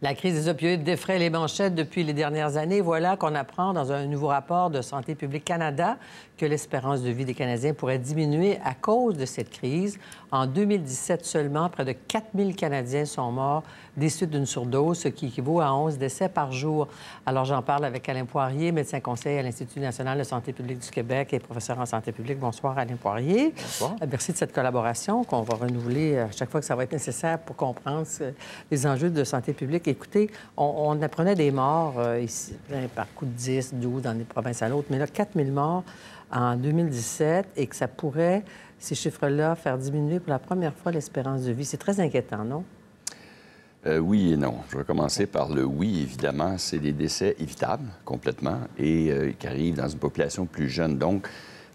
La crise des opioïdes défraie les manchettes depuis les dernières années. Voilà qu'on apprend dans un nouveau rapport de Santé publique Canada que l'espérance de vie des Canadiens pourrait diminuer à cause de cette crise. En 2017 seulement, près de 4000 Canadiens sont morts des suites d'une surdose, ce qui équivaut à 11 décès par jour. Alors, j'en parle avec Alain Poirier, médecin conseil à l'Institut national de santé publique du Québec et professeur en santé publique. Bonsoir, Alain Poirier. Bonsoir. Merci de cette collaboration qu'on va renouveler à chaque fois que ça va être nécessaire pour comprendre les enjeux de santé publique. Écoutez, on apprenait des morts ici, par coup de 10, 12 dans les provinces à l'autre, mais là, 4000 morts en 2017 et que ça pourrait, ces chiffres-là, faire diminuer pour la première fois l'espérance de vie. C'est très inquiétant, non? Oui et non. Je vais commencer par le oui, évidemment. C'est des décès évitables, complètement, et qui arrivent dans une population plus jeune. Donc,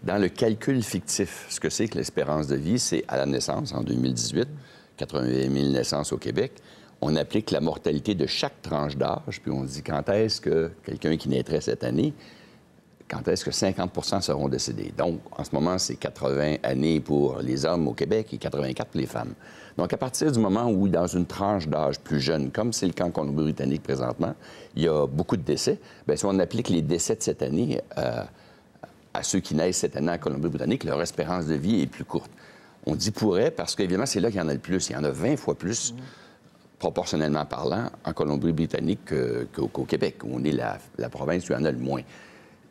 dans le calcul fictif, ce que c'est que l'espérance de vie, c'est à la naissance, en 2018, 80 000 naissances au Québec. On applique la mortalité de chaque tranche d'âge, puis on dit quand est-ce que quelqu'un qui naîtrait cette année, quand est-ce que 50 seront décédés. Donc, en ce moment, c'est 80 années pour les hommes au Québec et 84 pour les femmes. Donc, à partir du moment où, dans une tranche d'âge plus jeune, comme c'est le cas en Colombie-Britannique présentement, il y a beaucoup de décès, bien, si on applique les décès de cette année à ceux qui naissent cette année en Colombie-Britannique, leur espérance de vie est plus courte. On dit pourrait parce qu'évidemment, c'est là qu'il y en a le plus. Il y en a 20 fois plus, proportionnellement parlant, en Colombie-Britannique qu'au Québec, où on est la province où il y en a le moins.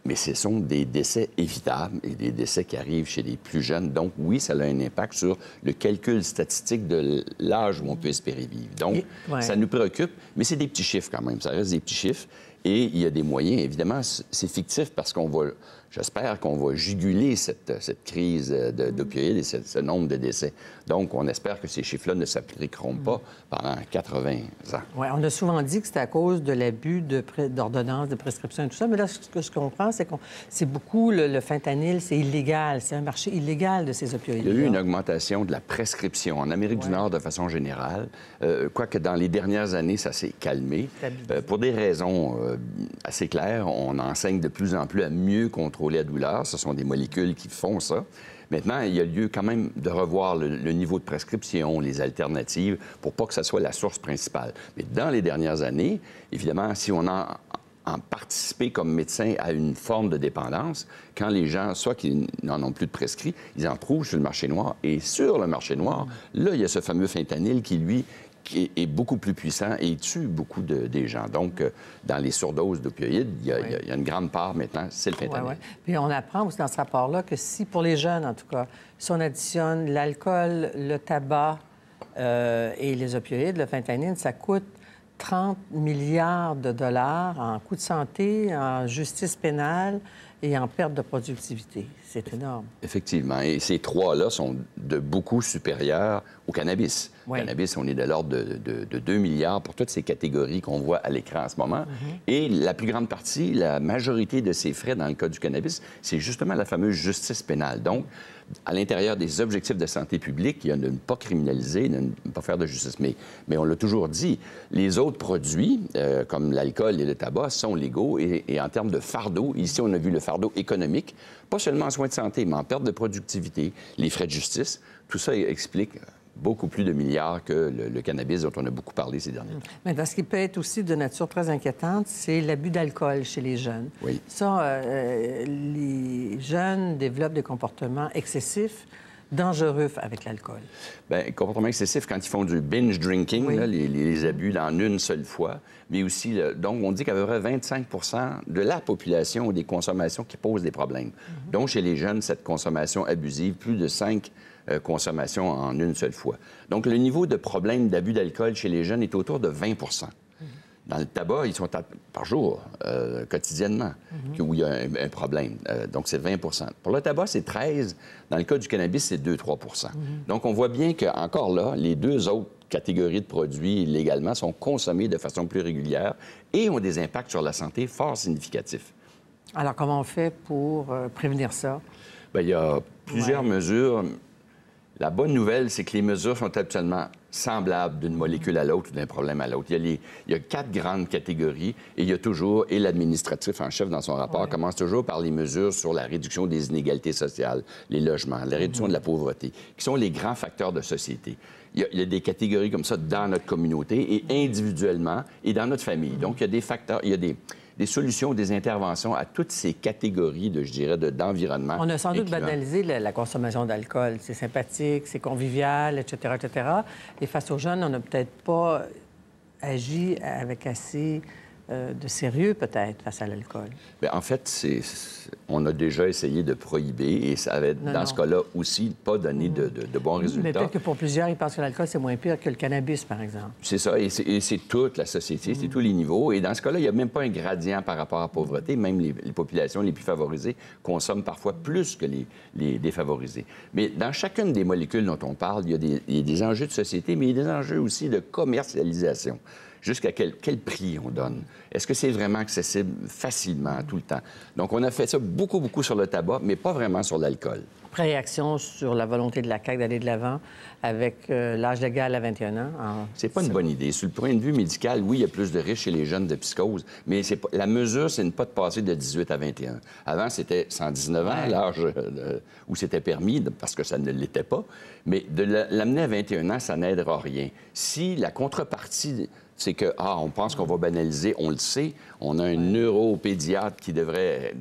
Mais ce sont des décès évitables et des décès qui arrivent chez les plus jeunes. Donc, oui, ça a un impact sur le calcul statistique de l'âge où on peut espérer vivre. Donc, ça nous préoccupe, mais c'est des petits chiffres quand même. Ça reste des petits chiffres. Et il y a des moyens. Évidemment, c'est fictif parce qu'on va... J'espère qu'on va juguler cette crise d'opioïdes et ce nombre de décès. Donc, on espère que ces chiffres-là ne s'appliqueront pas pendant 80 ans. Oui, on a souvent dit que c'était à cause de l'abus d'ordonnances, de prescriptions et tout ça. Mais là, ce que je comprends, c'est que c'est beaucoup le fentanyl, c'est illégal. C'est un marché illégal de ces opioïdes. Il y a eu une augmentation de la prescription en Amérique du Nord de façon générale. Quoique dans les dernières années, ça s'est calmé. Pour des raisons assez claires, on enseigne de plus en plus à mieux contrôler la douleur. Ce sont des molécules qui font ça. Maintenant, il y a lieu quand même de revoir le niveau de prescription, les alternatives, pour pas que ça soit la source principale. Mais dans les dernières années, évidemment, si on a participé comme médecin à une forme de dépendance, quand les gens, soit qu'ils n'en ont plus de prescrit, ils en trouvent sur le marché noir. Et sur le marché noir, là, il y a ce fameux fentanyl qui, lui, qui est beaucoup plus puissant et tue beaucoup des gens. Donc, dans les surdoses d'opioïdes, il y a une grande part maintenant, c'est le fentanyl. Puis on apprend aussi dans ce rapport-là que si, pour les jeunes en tout cas, si on additionne l'alcool, le tabac et les opioïdes, le fentanyl, ça coûte 30 milliards de dollars en coûts de santé, en justice pénale et en perte de productivité. C'est énorme. Effectivement. Et ces trois-là sont de beaucoup supérieurs au cannabis. Oui. Le cannabis, on est de l'ordre de 2 milliards pour toutes ces catégories qu'on voit à l'écran en ce moment. Et la plus grande partie, la majorité de ces frais dans le cas du cannabis, c'est justement la fameuse justice pénale. Donc, à l'intérieur des objectifs de santé publique, il y a de ne pas criminaliser, de ne pas faire de justice. Mais on l'a toujours dit, les autres produits, comme l'alcool et le tabac, sont légaux. Et en termes de fardeau, ici, on a vu le fardeau économique, pas seulement en soins de santé, mais en perte de productivité, les frais de justice. Tout ça explique beaucoup plus de milliards que le cannabis dont on a beaucoup parlé ces derniers temps. Maintenant, ce qui peut être aussi de nature très inquiétante, c'est l'abus d'alcool chez les jeunes. Oui. Ça, les jeunes développent des comportements excessifs, dangereux avec l'alcool. Bien, comportement excessif quand ils font du binge drinking, là, les abus dans une seule fois, mais aussi, donc, on dit qu'à peu près 25 de la population ont des consommations qui posent des problèmes. Donc, chez les jeunes, cette consommation abusive, plus de 5 consommations en une seule fois. Donc, le niveau de problème d'abus d'alcool chez les jeunes est autour de 20 Dans le tabac, ils sont par jour, quotidiennement, où il y a un problème. Donc, c'est 20 Pour le tabac, c'est 13 Dans le cas du cannabis, c'est 2-3 Donc, on voit bien qu'encore là, les deux autres catégories de produits légalement sont consommés de façon plus régulière et ont des impacts sur la santé fort significatifs. Alors, comment on fait pour prévenir ça? Bien, il y a plusieurs mesures. La bonne nouvelle, c'est que les mesures sont absolument semblables d'une molécule à l'autre ou d'un problème à l'autre. Il y a 4 grandes catégories et il y a toujours, et l'administratif en chef dans son rapport commence toujours par les mesures sur la réduction des inégalités sociales, les logements, la réduction de la pauvreté, qui sont les grands facteurs de société. Il y a des catégories comme ça dans notre communauté et individuellement et dans notre famille. Donc, il y a des facteurs, il y a des solutions, des interventions à toutes ces catégories, je dirais, d'environnement. On a sans doute incluant... banalisé la consommation d'alcool. C'est sympathique, c'est convivial, etc., etc. Et face aux jeunes, on n'a peut-être pas agi avec assez de sérieux, peut-être, face à l'alcool. Bien, en fait, on a déjà essayé de prohiber et ça avait, dans ce cas-là aussi, pas donné de bons résultats. Mais peut-être que pour plusieurs, ils pensent que l'alcool, c'est moins pire que le cannabis, par exemple. C'est ça, et c'est toute la société, c'est tous les niveaux. Et dans ce cas-là, il n'y a même pas un gradient par rapport à la pauvreté. Même les populations les plus favorisées consomment parfois plus que les défavorisés. Mais dans chacune des molécules dont on parle, il y a des enjeux de société, mais il y a des enjeux aussi de commercialisation. Jusqu'à quel prix on donne? Est-ce que c'est vraiment accessible facilement, tout le temps? Donc, on a fait ça beaucoup sur le tabac, mais pas vraiment sur l'alcool. Réaction sur la volonté de la CAQ d'aller de l'avant avec l'âge légal à 21 ans. C'est pas une bonne idée. Sur le point de vue médical, oui, il y a plus de risques chez les jeunes de psychose, mais la mesure, c'est pas de passer de 18 à 21. Avant, c'était 119 ans, l'âge où c'était permis, parce que ça ne l'était pas. Mais de l'amener à 21 ans, ça n'aidera rien. Si la contrepartie... c'est que, on pense qu'on va banaliser, on le sait. On a un neuropédiatre qui devrait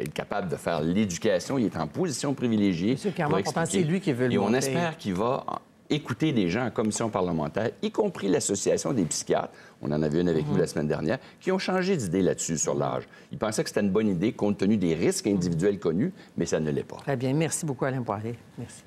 être capable de faire l'éducation. Il est en position privilégiée. C'est clairement important, c'est lui qui veut le montrer. Et on espère qu'il va écouter des gens en commission parlementaire, y compris l'Association des psychiatres, on en avait une avec nous la semaine dernière, qui ont changé d'idée là-dessus, sur l'âge. Ils pensaient que c'était une bonne idée compte tenu des risques individuels connus, mais ça ne l'est pas. Très bien. Merci beaucoup, Alain Poirier. Merci.